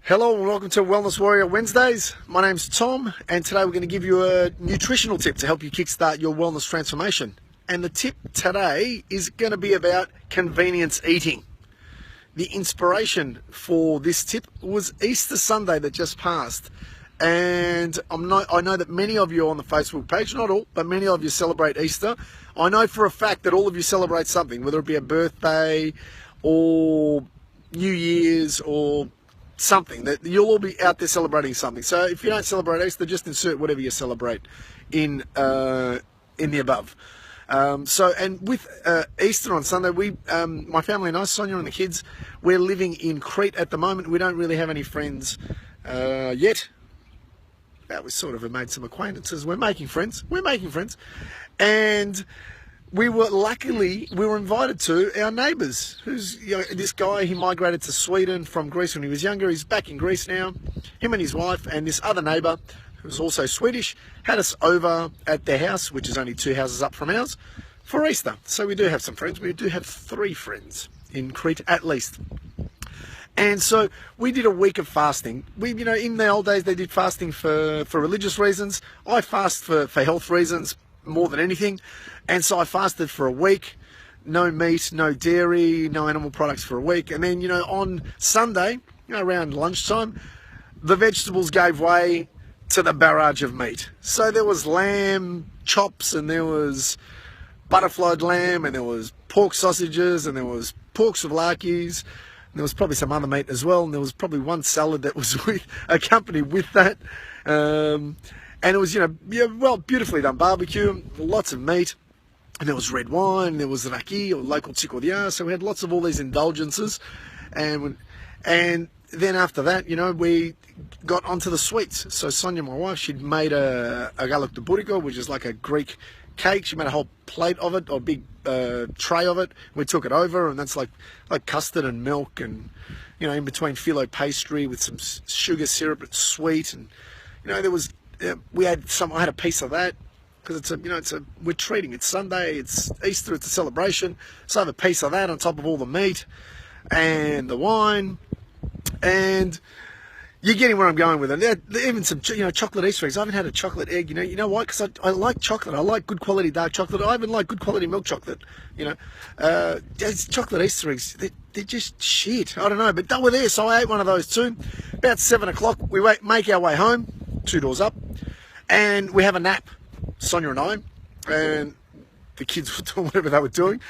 Hello and welcome to Wellness Warrior Wednesdays. My name's Tom and today we're going to give you a nutritional tip to help you kickstart your wellness transformation. And the tip today is going to be about convenience eating. The inspiration for this tip was Easter Sunday that just passed. And I know that many of you on the Facebook page, not all, but many of you celebrate Easter. I know for a fact that all of you celebrate something, whether it be a birthday or New Year's or something, that you'll all be out there celebrating something. So if you don't celebrate Easter, just insert whatever you celebrate in the above. And with Easter on Sunday, my family and I, Sonia and the kids, we're living in Crete at the moment. We don't really have any friends yet. We sort of have made some acquaintances. We're making friends. And we were invited to our neighbours. This guy, he migrated to Sweden from Greece when he was younger. He's back in Greece now. Him and his wife and this other neighbour, who's also Swedish, had us over at their house, which is only 2 houses up from ours, for Easter. So we do have some friends. We do have 3 friends in Crete at least. And so we did a week of fasting. In the old days, they did fasting for religious reasons. I fast for health reasons more than anything. And so I fasted for a week. No meat, no dairy, no animal products for a week. And then, on Sunday, around lunchtime, the vegetables gave way to the barrage of meat. So there was lamb chops, and there was butterflied lamb, and there was pork sausages, and there was pork souvlaki's. There was probably some other meat as well, and there was probably one salad that was accompanied with that. And it was, beautifully done barbecue, lots of meat, and there was red wine, there was raki, or local tsikodia, so we had lots of all these indulgences. And then after that, we got onto the sweets. So Sonia, my wife, she'd made a galak de buriko, which is like a Greek cake. She made a whole plate of it, or a big tray of it. We took it over, and that's like custard and milk, and in between phyllo pastry with some sugar syrup. It's sweet, and there was I had a piece of that because we're treating. It's Sunday, it's Easter, it's a celebration. So I have a piece of that on top of all the meat and the wine, and you're getting where I'm going with it. Even some, chocolate Easter eggs. I haven't had a chocolate egg. You know why? Because I like chocolate. I like good quality dark chocolate. I even like good quality milk chocolate. These chocolate Easter eggs, they're just shit. I don't know, but they were there, so I ate one of those too. About 7 o'clock, we make our way home, 2 doors up, and we have a nap, Sonia and I, and the kids were doing whatever they were doing.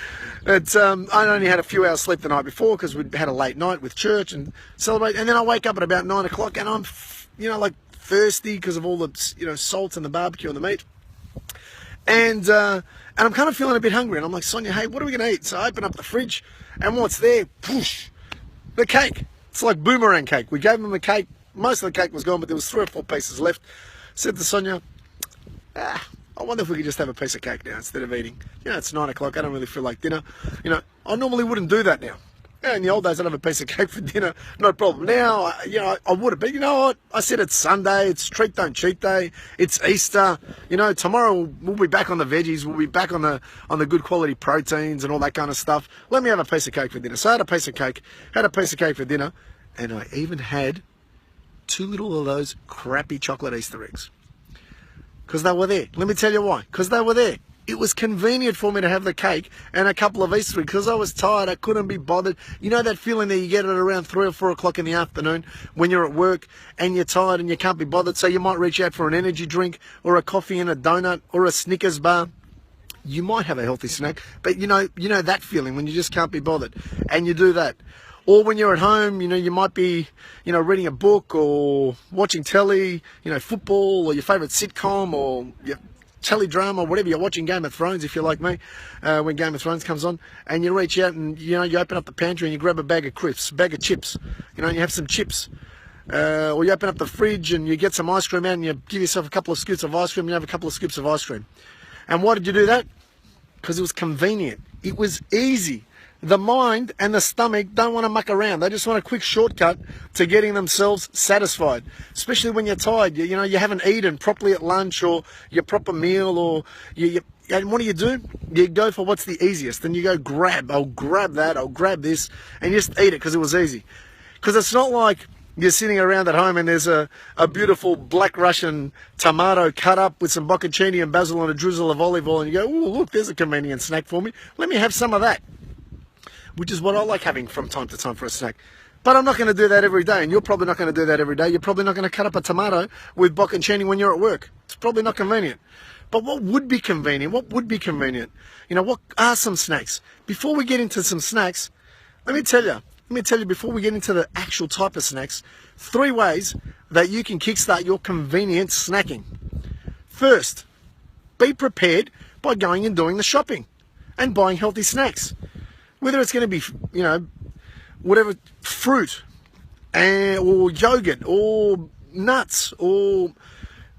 But I only had a few hours sleep the night before because we'd had a late night with church and celebrate. And then I wake up at about 9 o'clock and I'm, thirsty because of all the, salt and the barbecue and the meat. And I'm kind of feeling a bit hungry. And I'm like, Sonia, hey, what are we going to eat? So I open up the fridge and what's there? Poosh, the cake. It's like boomerang cake. We gave them the cake. Most of the cake was gone, but there was 3 or 4 pieces left. Said to Sonia, I wonder if we could just have a piece of cake now instead of eating. It's 9 o'clock. I don't really feel like dinner. I normally wouldn't do that now. In the old days, I'd have a piece of cake for dinner. No problem. Now, I would have. But you know what? I said it's Sunday. It's treat, don't cheat day. It's Easter. Tomorrow we'll be back on the veggies. We'll be back on the good quality proteins and all that kind of stuff. Let me have a piece of cake for dinner. So I had a piece of cake. For dinner. And I even had 2 little of those crappy chocolate Easter eggs. Because they were there. Let me tell you why. Because they were there. It was convenient for me to have the cake and a couple of Easter eggs because I was tired. I couldn't be bothered. You know that feeling that you get at around 3 or 4 o'clock in the afternoon when you're at work and you're tired and you can't be bothered. So you might reach out for an energy drink or a coffee and a donut or a Snickers bar. You might have a healthy snack, but you know that feeling when you just can't be bothered and you do that. Or when you're at home, you might be, reading a book or watching telly, football or your favourite sitcom or your telly drama or whatever. You're watching Game of Thrones if you're like me, when Game of Thrones comes on, and you reach out and, you open up the pantry and you grab a bag of crisps, bag of chips, and you have some chips. Or you open up the fridge and you get some ice cream out and you give yourself a couple of scoops of ice cream and you have a couple of scoops of ice cream. And why did you do that? Because it was convenient. It was easy. The mind and the stomach don't want to muck around. They just want a quick shortcut to getting themselves satisfied, especially when you're tired. You haven't eaten properly at lunch or your proper meal, or and what do? You go for what's the easiest. And you go I'll grab that, I'll grab this, and you just eat it because it was easy. Because it's not like you're sitting around at home and there's a beautiful black Russian tomato cut up with some bocconcini and basil and a drizzle of olive oil, and you go, oh, look, there's a convenient snack for me. Let me have some of that, which is what I like having from time to time for a snack. But I'm not going to do that every day, and you're probably not going to do that every day. You're probably not going to cut up a tomato with bocconcini when you're at work. It's probably not convenient. But what would be convenient? What would be convenient? You know, what are some snacks? Before we get into some snacks, let me tell you before we get into the actual type of snacks, 3 ways that you can kickstart your convenient snacking. First, be prepared by going and doing the shopping and buying healthy snacks. Whether it's going to be, you know, whatever, fruit or yogurt or nuts or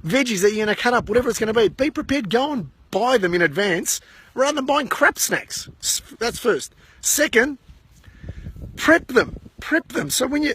veggies that you're going to cut up, whatever it's going to be prepared. Go and buy them in advance rather than buying crap snacks. That's first. Second, prep them. So when you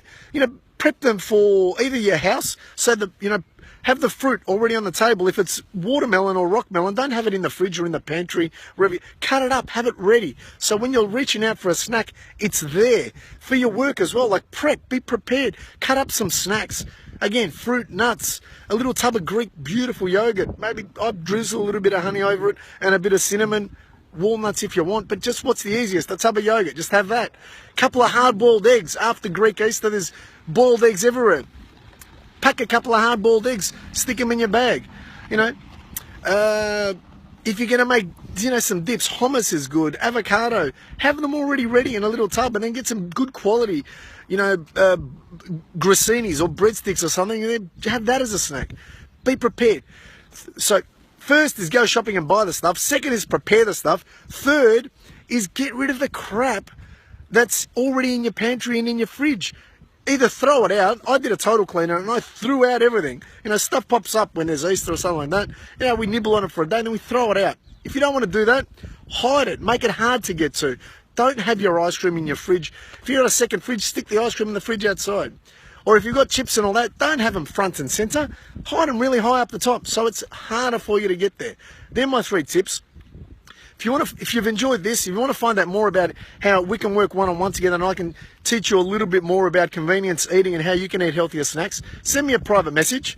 prep them for either your house, so that, you know, have the fruit already on the table. If it's watermelon or rock melon, don't have it in the fridge or in the pantry, wherever. Cut it up, have it ready. So when you're reaching out for a snack, it's there. For your work as well, like prep, be prepared. Cut up some snacks. Again, fruit, nuts, a little tub of Greek beautiful yogurt. Maybe I'd drizzle a little bit of honey over it and a bit of cinnamon. Walnuts if you want, but just what's the easiest? A tub of yogurt, just have that. Couple of hard-boiled eggs. After Greek Easter, there's boiled eggs everywhere. Pack a couple of hard-boiled eggs, stick them in your bag. You know, if you're going to make, you know, some dips, hummus is good, avocado, have them already ready in a little tub, and then get some good quality, you know, grissini's or breadsticks or something. Have that as a snack. Be prepared. So, first is go shopping and buy the stuff. Second is prepare the stuff. Third is get rid of the crap that's already in your pantry and in your fridge. Either throw it out. I did a total cleaner and I threw out everything. You know, stuff pops up when there's Easter or something like that. You know, we nibble on it for a day and then we throw it out. If you don't want to do that, hide it. Make it hard to get to. Don't have your ice cream in your fridge. If you've got a second fridge, stick the ice cream in the fridge outside. Or if you've got chips and all that, don't have them front and centre. Hide them really high up the top so it's harder for you to get there. They're my 3 tips. If you've enjoyed this, if you want to find out more about how we can work one-on-one together and I can teach you a little bit more about convenience eating and how you can eat healthier snacks, send me a private message.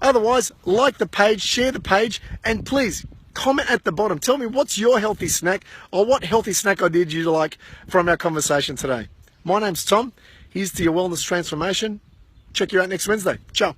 Otherwise, like the page, share the page, and please comment at the bottom. Tell me what's your healthy snack or what healthy snack idea did you like from our conversation today. My name's Tom. Here's to your wellness transformation. Check you out next Wednesday. Ciao.